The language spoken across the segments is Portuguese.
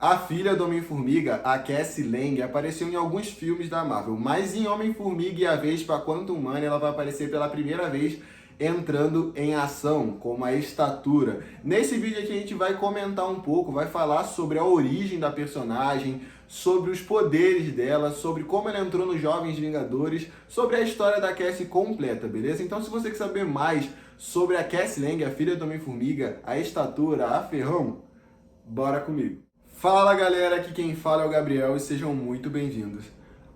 A filha do Homem-Formiga, a Cassie Lang, apareceu em alguns filmes da Marvel, mas em Homem-Formiga e a Vespa Quantumania ela vai aparecer pela primeira vez entrando em ação, como a Estatura. Nesse vídeo aqui a gente vai comentar um pouco, vai falar sobre a origem da personagem, sobre os poderes dela, sobre como ela entrou nos Jovens Vingadores, sobre a história da Cassie completa, beleza? Então se você quer saber mais sobre a Cassie Lang, a filha do Homem-Formiga, a Estatura, a Ferrão, bora comigo! Fala galera, aqui quem fala é o Gabriel e sejam muito bem-vindos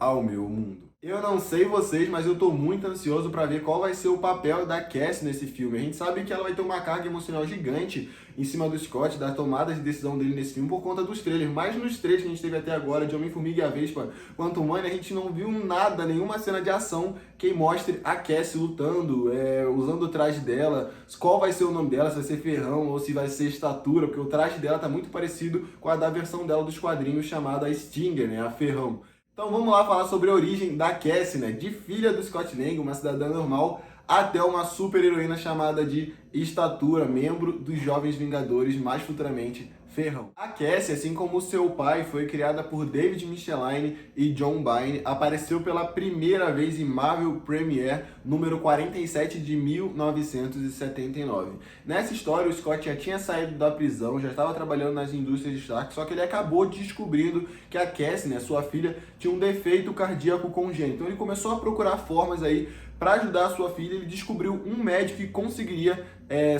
ao meu mundo. Eu não sei vocês, mas eu tô muito ansioso para ver qual vai ser o papel da Cassie nesse filme. A gente sabe que ela vai ter uma carga emocional gigante em cima do Scott, da tomada de decisão dele nesse filme por conta dos trailers. Mas nos trailers que a gente teve até agora, de Homem-Formiga e a Vespa Quantumania, a gente não viu nada, nenhuma cena de ação que mostre a Cassie lutando, usando o traje dela, qual vai ser o nome dela, se vai ser Ferrão ou se vai ser Estatura, porque o traje dela tá muito parecido com a da versão dela dos quadrinhos chamada Stinger, né, a Ferrão. Então vamos lá falar sobre a origem da Cassie, né, de filha do Scott Lang, uma cidadã normal, até uma super heroína chamada de Estatura, membro dos Jovens Vingadores, mais futuramente Ferrão. A Cassie, assim como seu pai, foi criada por David Michelinie e John Byrne, apareceu pela primeira vez em Marvel Premiere número 47 de 1979. Nessa história, o Scott já tinha saído da prisão, já estava trabalhando nas indústrias de Stark, só que ele acabou descobrindo que a Cassie, né, sua filha, tinha um defeito cardíaco congênito. Então ele começou a procurar formas aí para ajudar a sua filha. Ele descobriu um médico que conseguiria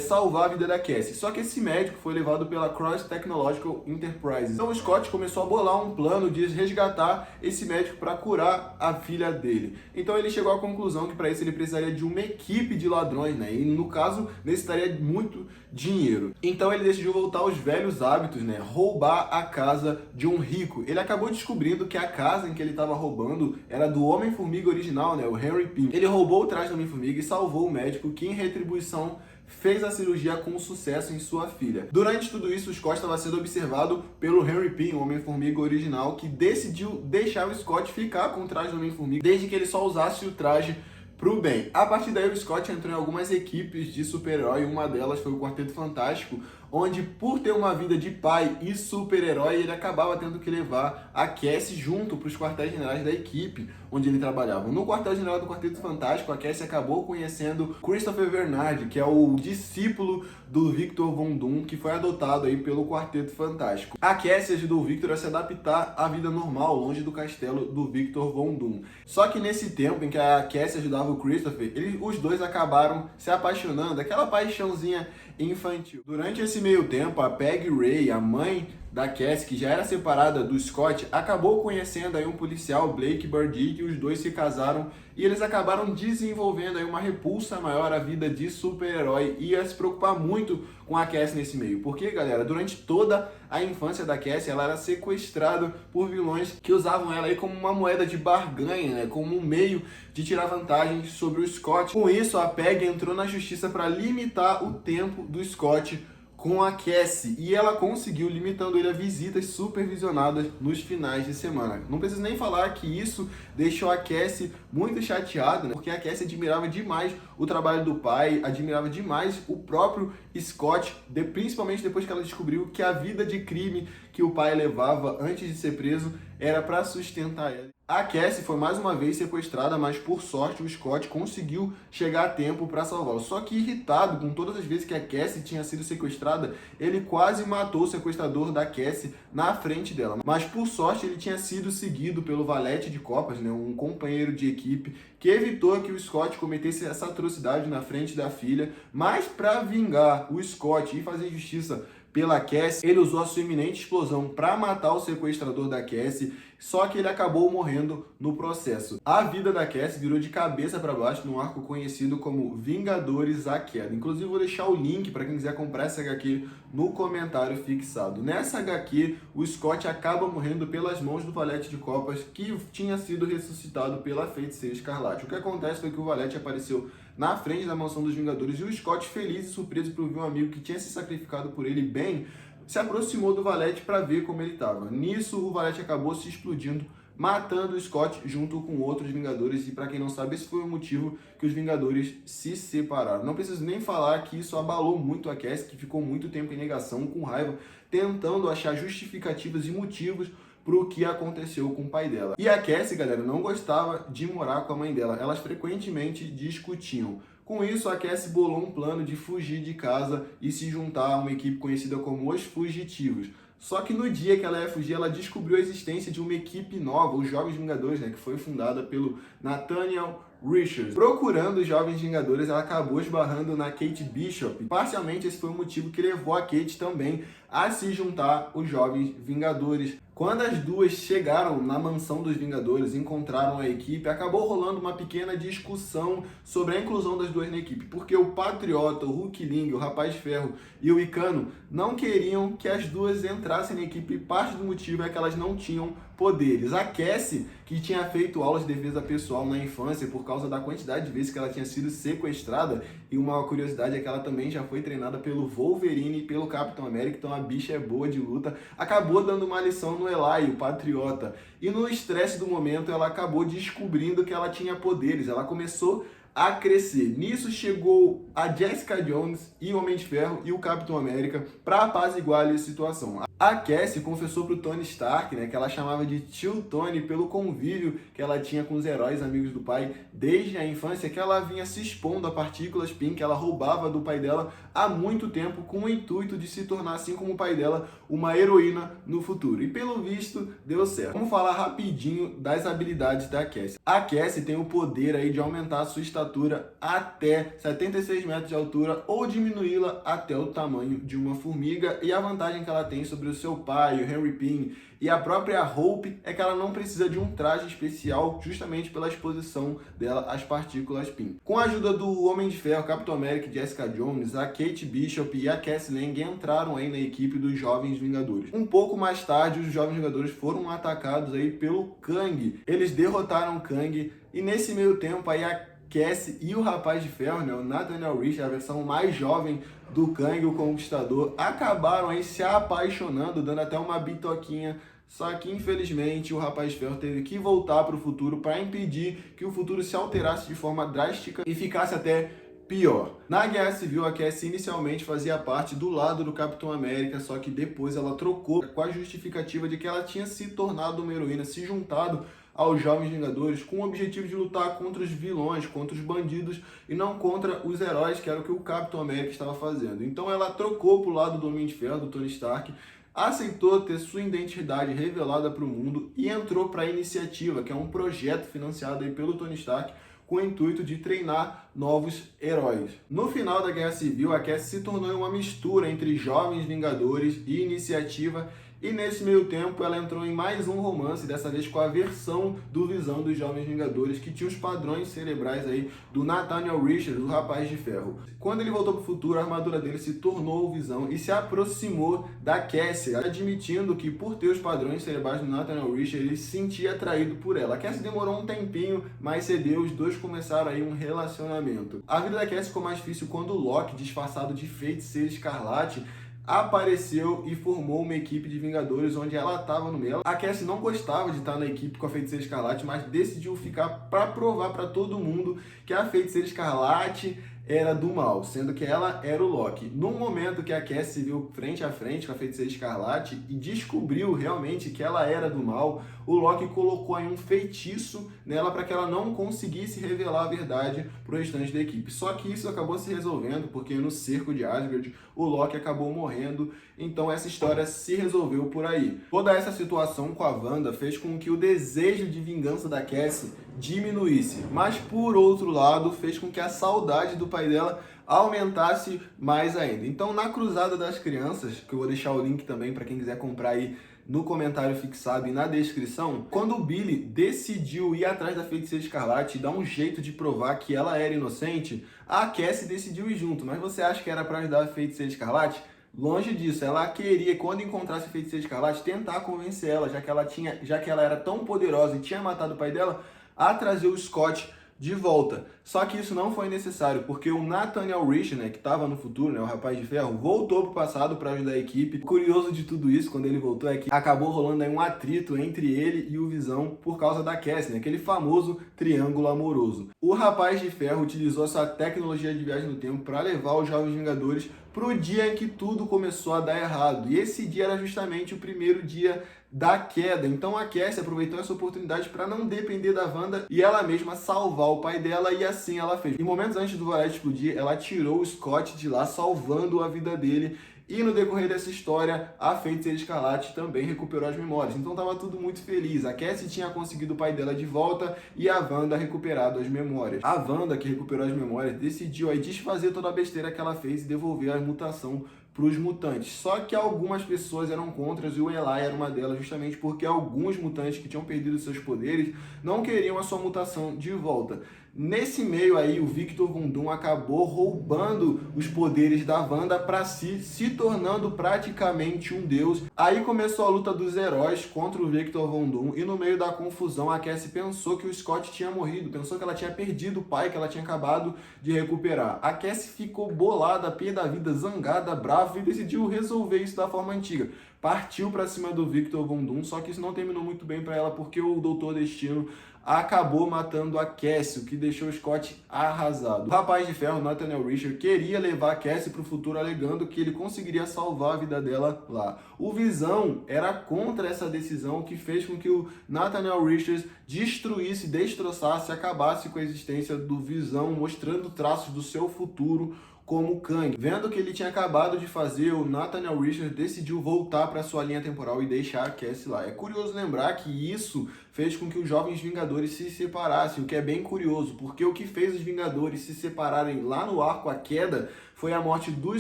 salvar a vida da Cassie. Só que esse médico foi levado pela Cross Technological Enterprises. Então o Scott começou a bolar um plano de resgatar esse médico para curar a filha dele. Então ele chegou à conclusão que para isso ele precisaria de uma equipe de ladrões, né? E no caso necessitaria de muito dinheiro. Então ele decidiu voltar aos velhos hábitos, né? Roubar a casa de um rico. Ele acabou descobrindo que a casa em que ele estava roubando era do Homem-Formiga original, né? O Henry Pym. Ele roubou o traje do Homem-Formiga e salvou o médico, que em retribuição fez a cirurgia com sucesso em sua filha. Durante tudo isso, o Scott estava sendo observado pelo Henry Pym, o Homem-Formiga original, que decidiu deixar o Scott ficar com o traje do Homem-Formiga, desde que ele só usasse o traje pro bem. A partir daí, o Scott entrou em algumas equipes de super-herói, uma delas foi o Quarteto Fantástico, onde, por ter uma vida de pai e super-herói, ele acabava tendo que levar a Cassie junto para os quartéis-generais da equipe onde ele trabalhava. No quartel-general do Quarteto Fantástico, a Cassie acabou conhecendo Christopher Bernard, que é o discípulo do Victor Von Doom, que foi adotado aí pelo Quarteto Fantástico. A Cassie ajudou o Victor a se adaptar à vida normal, longe do castelo do Victor Von Doom. Só que nesse tempo em que a Cassie ajudava o Christopher, os dois acabaram se apaixonando, aquela paixãozinha infantil. Durante esse meio tempo, a Peggy Ray, a mãe da Cassie, que já era separada do Scott, acabou conhecendo aí um policial, Blake Burdick, e os dois se casaram e eles acabaram desenvolvendo aí uma repulsa maior à vida de super-herói e a se preocupar muito com a Cassie nesse meio. Porque, galera, durante toda a infância da Cassie, ela era sequestrada por vilões que usavam ela aí como uma moeda de barganha, né, como um meio de tirar vantagem sobre o Scott. Com isso, a Peggy entrou na justiça para limitar o tempo do Scott com a Cassie, e ela conseguiu, limitando ele a visitas supervisionadas nos finais de semana. Não preciso nem falar que isso deixou a Cassie muito chateada, né? Porque a Cassie admirava demais o trabalho do pai, admirava demais o próprio Scott, principalmente depois que ela descobriu que a vida de crime que o pai levava antes de ser preso era para sustentar ela. A Cassie foi mais uma vez sequestrada, mas por sorte o Scott conseguiu chegar a tempo para salvá-la. Só que irritado com todas as vezes que a Cassie tinha sido sequestrada, ele quase matou o sequestrador da Cassie na frente dela. Mas por sorte ele tinha sido seguido pelo valete de copas, né, um companheiro de equipe, que evitou que o Scott cometesse essa atrocidade na frente da filha. Mas para vingar o Scott e fazer justiça pela Cassie, ele usou a sua iminente explosão para matar o sequestrador da Cassie, só que ele acabou morrendo no processo. A vida da Cassie virou de cabeça para baixo num arco conhecido como Vingadores: A Queda. Inclusive vou deixar o link para quem quiser comprar essa HQ no comentário fixado. Nessa HQ, o Scott acaba morrendo pelas mãos do Valete de Copas, que tinha sido ressuscitado pela Feiticeira Escarlate. O que acontece foi que o Valete apareceu na frente da mansão dos Vingadores e o Scott, feliz e surpreso por ver um amigo que tinha se sacrificado por ele bem, se aproximou do Valete para ver como ele estava. Nisso, o Valete acabou se explodindo matando o Scott junto com outros Vingadores. E para quem não sabe, esse foi o motivo que os Vingadores se separaram. Não preciso nem falar que isso abalou muito a Cassie, que ficou muito tempo em negação, com raiva, tentando achar justificativas e motivos pro que aconteceu com o pai dela. E a Cassie, galera, não gostava de morar com a mãe dela. Elas frequentemente discutiam. Com isso, a Cassie bolou um plano de fugir de casa e se juntar a uma equipe conhecida como Os Fugitivos. Só que no dia que ela ia fugir, ela descobriu a existência de uma equipe nova, os Jovens Vingadores, né, que foi fundada pelo Nathaniel Richards. Procurando os Jovens Vingadores, ela acabou esbarrando na Kate Bishop. Parcialmente, esse foi o motivo que levou a Kate também a se juntar aos Jovens Vingadores. Quando as duas chegaram na mansão dos Vingadores, encontraram a equipe, acabou rolando uma pequena discussão sobre a inclusão das duas na equipe, porque o Patriota, o Hulkling, o Rapaz de Ferro e o Icano não queriam que as duas entrassem na equipe, e parte do motivo é que elas não tinham poderes. A Cassie, que tinha feito aulas de defesa pessoal na infância por causa da quantidade de vezes que ela tinha sido sequestrada, e uma curiosidade é que ela também já foi treinada pelo Wolverine e pelo Capitão América, então a bicha é boa de luta, acabou dando uma lição no Eli, o Patriota. E no estresse do momento, ela acabou descobrindo que ela tinha poderes, ela começou a crescer. Nisso chegou a Jessica Jones e o Homem de Ferro e o Capitão América para apaziguar a situação. A Cassie confessou pro Tony Stark, né, que ela chamava de tio Tony pelo convívio que ela tinha com os heróis amigos do pai desde a infância, que ela vinha se expondo a partículas PIN que ela roubava do pai dela há muito tempo, com o intuito de se tornar, assim como o pai dela, uma heroína no futuro. E pelo visto, deu certo. Vamos falar rapidinho das habilidades da Cassie. A Cassie tem o poder aí de aumentar a sua estatura até 76 metros de altura ou diminuí-la até o tamanho de uma formiga. E a vantagem que ela tem sobre o seu pai, o Henry Pym, e a própria Hope é que ela não precisa de um traje especial justamente pela exposição dela às partículas PIN. Com a ajuda do Homem de Ferro, Capitão América e Jessica Jones, a Kate Bishop e a Cassie Lang entraram aí na equipe dos Jovens Vingadores. Um pouco mais tarde, os Jovens Vingadores foram atacados aí pelo Kang. Eles derrotaram o Kang e nesse meio tempo aí a Cassie e o Rapaz de Ferro, né, o Nathaniel Richards, a versão mais jovem do Kang, o Conquistador, acabaram aí se apaixonando, dando até uma bitoquinha. Só que, infelizmente, o Rapaz de Ferro teve que voltar para o futuro para impedir que o futuro se alterasse de forma drástica e ficasse até pior. Na Guerra Civil, a Cassie inicialmente fazia parte do lado do Capitão América, só que depois ela trocou com a justificativa de que ela tinha se tornado uma heroína, se juntado aos Jovens Vingadores com o objetivo de lutar contra os vilões, contra os bandidos e não contra os heróis, que era o que o Capitão América estava fazendo. Então ela trocou para o lado do Homem de Ferro, do Tony Stark, aceitou ter sua identidade revelada para o mundo e entrou para a Iniciativa, que é um projeto financiado aí pelo Tony Stark com o intuito de treinar novos heróis. No final da Guerra Civil, a Cassie se tornou uma mistura entre Jovens Vingadores e Iniciativa. E nesse meio tempo ela entrou em mais um romance, dessa vez com a versão do Visão dos Jovens Vingadores, que tinha os padrões cerebrais aí do Nathaniel Richards, o Rapaz de Ferro. Quando ele voltou para o futuro, a armadura dele se tornou o Visão e se aproximou da Cassie, admitindo que por ter os padrões cerebrais do Nathaniel Richards, ele se sentia atraído por ela. A Cassie demorou um tempinho, mas cedeu, os dois começaram aí um relacionamento. A vida da Cassie ficou mais difícil quando o Loki, disfarçado de Feiticeiro Escarlate, apareceu e formou uma equipe de Vingadores onde ela estava no meio. A Cassie não gostava de estar na equipe com a Feiticeira Escarlate, mas decidiu ficar para provar para todo mundo que a Feiticeira Escarlate era do mal, sendo que ela era o Loki. No momento que a Cassie se viu frente a frente com a Feiticeira Escarlate e descobriu realmente que ela era do mal, o Loki colocou aí um feitiço nela para que ela não conseguisse revelar a verdade para o restante da equipe. Só que isso acabou se resolvendo porque no cerco de Asgard o Loki acabou morrendo, então essa história se resolveu por aí. Toda essa situação com a Wanda fez com que o desejo de vingança da Cassie diminuísse, mas por outro lado fez com que a saudade do pai dela aumentasse mais ainda. Então na Cruzada das Crianças, que eu vou deixar o link também para quem quiser comprar aí no comentário fixado e na descrição, quando o Billy decidiu ir atrás da Feiticeira Escarlate e dar um jeito de provar que ela era inocente, a Cassie decidiu ir junto. Mas você acha que era para ajudar a Feiticeira Escarlate? Longe disso, ela queria, quando encontrasse a Feiticeira Escarlate, tentar convencer ela, já que ela era tão poderosa e tinha matado o pai dela, a trazer o Scott de volta. Só que isso não foi necessário, porque o Nathaniel Richards, né, que estava no futuro, né, o Rapaz de Ferro, voltou para o passado para ajudar a equipe. O curioso de tudo isso, quando ele voltou, é que acabou rolando aí um atrito entre ele e o Visão por causa da Cassie, né, aquele famoso triângulo amoroso. O Rapaz de Ferro utilizou essa tecnologia de viagem no tempo para levar os Jovens Vingadores para o dia em que tudo começou a dar errado. E esse dia era justamente o primeiro dia da queda. Então a Cassie aproveitou essa oportunidade para não depender da Wanda e ela mesma salvar o pai dela, e assim ela fez. Em momentos antes do Valete explodir, ela tirou o Scott de lá, salvando a vida dele. E no decorrer dessa história, a Feiticeira Escarlate também recuperou as memórias. Então tava tudo muito feliz. A Cassie tinha conseguido o pai dela de volta e a Wanda recuperado as memórias. A Wanda, que recuperou as memórias, decidiu aí desfazer toda a besteira que ela fez e devolver a mutação para os mutantes. Só que algumas pessoas eram contra e o Eli era uma delas, justamente porque alguns mutantes que tinham perdido seus poderes não queriam a sua mutação de volta. Nesse meio aí, o Victor Von Doom acabou roubando os poderes da Wanda para si, se tornando praticamente um deus. Aí começou a luta dos heróis contra o Victor Von Doom, e no meio da confusão a Cassie pensou que o Scott tinha morrido, pensou que ela tinha perdido o pai que ela tinha acabado de recuperar. A Cassie ficou bolada, pé da vida, zangada, brava, e decidiu resolver isso da forma antiga. Partiu para cima do Victor Von Doom, só que isso não terminou muito bem para ela, porque o Doutor Destino acabou matando a Cassie, o que deixou o Scott arrasado. O Rapaz de Ferro, Nathaniel Richards, queria levar a Cassie para o futuro, alegando que ele conseguiria salvar a vida dela lá. O Visão era contra essa decisão, que fez com que o Nathaniel Richards destruísse, destroçasse, acabasse com a existência do Visão, mostrando traços do seu futuro como Kang. Vendo que ele tinha acabado de fazer, o Nathaniel Richards decidiu voltar para sua linha temporal e deixar a Cassie lá. É curioso lembrar que isso fez com que os Jovens Vingadores se separassem, o que é bem curioso, porque o que fez os Vingadores se separarem lá no arco A Queda foi a morte do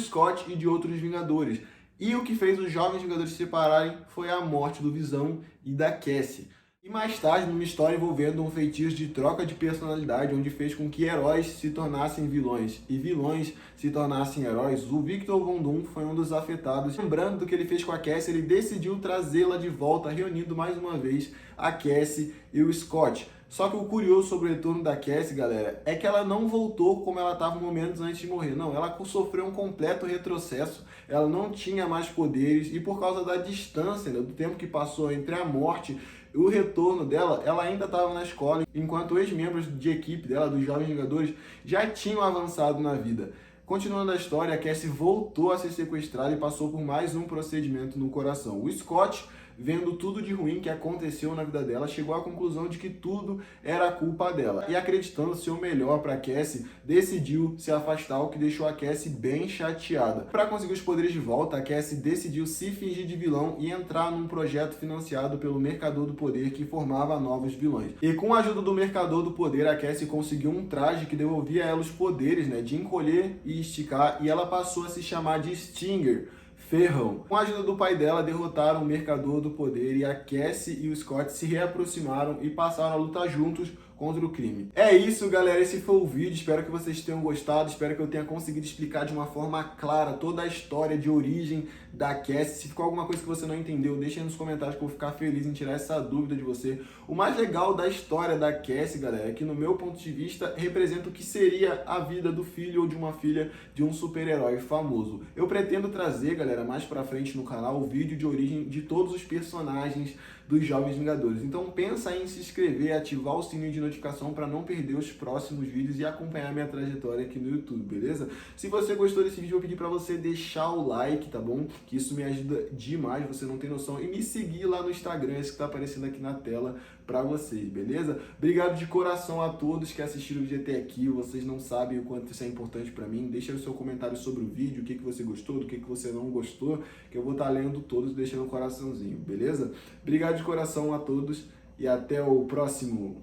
Scott e de outros Vingadores. E o que fez os Jovens Vingadores se separarem foi a morte do Visão e da Cassie. E mais tarde, numa história envolvendo um feitiço de troca de personalidade, onde fez com que heróis se tornassem vilões e vilões se tornassem heróis, o Victor Von Doom foi um dos afetados. Lembrando do que ele fez com a Cassie, ele decidiu trazê-la de volta, reunindo mais uma vez a Cassie e o Scott. Só que o curioso sobre o retorno da Cassie, galera, é que ela não voltou como ela estava momentos antes de morrer. Não, ela sofreu um completo retrocesso, ela não tinha mais poderes, e por causa da distância, né, do tempo que passou entre a morte e o retorno dela, ela ainda estava na escola, enquanto ex-membros de equipe dela, dos Jovens Vingadores, já tinham avançado na vida. Continuando a história, a Cassie voltou a ser sequestrada e passou por mais um procedimento no coração. O Scott, vendo tudo de ruim que aconteceu na vida dela, chegou à conclusão de que tudo era culpa dela. E acreditando ser o melhor para Cassie, decidiu se afastar, o que deixou a Cassie bem chateada. Para conseguir os poderes de volta, a Cassie decidiu se fingir de vilão e entrar num projeto financiado pelo Mercador do Poder, que formava novos vilões. E com a ajuda do Mercador do Poder, a Cassie conseguiu um traje que devolvia a ela os poderes, né, de encolher e esticar, e ela passou a se chamar de Stinger, Ferrão. Com a ajuda do pai dela, derrotaram o Mercador do Poder, e a Cassie e o Scott se reaproximaram e passaram a lutar juntos contra o crime. É isso, galera, esse foi o vídeo, espero que vocês tenham gostado, espero que eu tenha conseguido explicar de uma forma clara toda a história de origem da Cassie. Se ficou alguma coisa que você não entendeu, deixa aí nos comentários que eu vou ficar feliz em tirar essa dúvida de você. O mais legal da história da Cassie, galera, é que no meu ponto de vista representa o que seria a vida do filho ou de uma filha de um super-herói famoso. Eu pretendo trazer, galera, mais pra frente no canal, o vídeo de origem de todos os personagens dos Jovens Vingadores. Então pensa em se inscrever, ativar o sininho de notificação para não perder os próximos vídeos e acompanhar minha trajetória aqui no YouTube, beleza? Se você gostou desse vídeo, eu vou pedir para você deixar o like, tá bom? Que isso me ajuda demais, você não tem noção. E me seguir lá no Instagram, esse que tá aparecendo aqui na tela para vocês, beleza? Obrigado de coração a todos que assistiram o vídeo até aqui. Vocês não sabem o quanto isso é importante para mim. Deixa o seu comentário sobre o vídeo, o que você gostou, do que você não gostou, que eu vou estar lendo todos e deixando um coraçãozinho, beleza? Obrigado de coração a todos e até o próximo.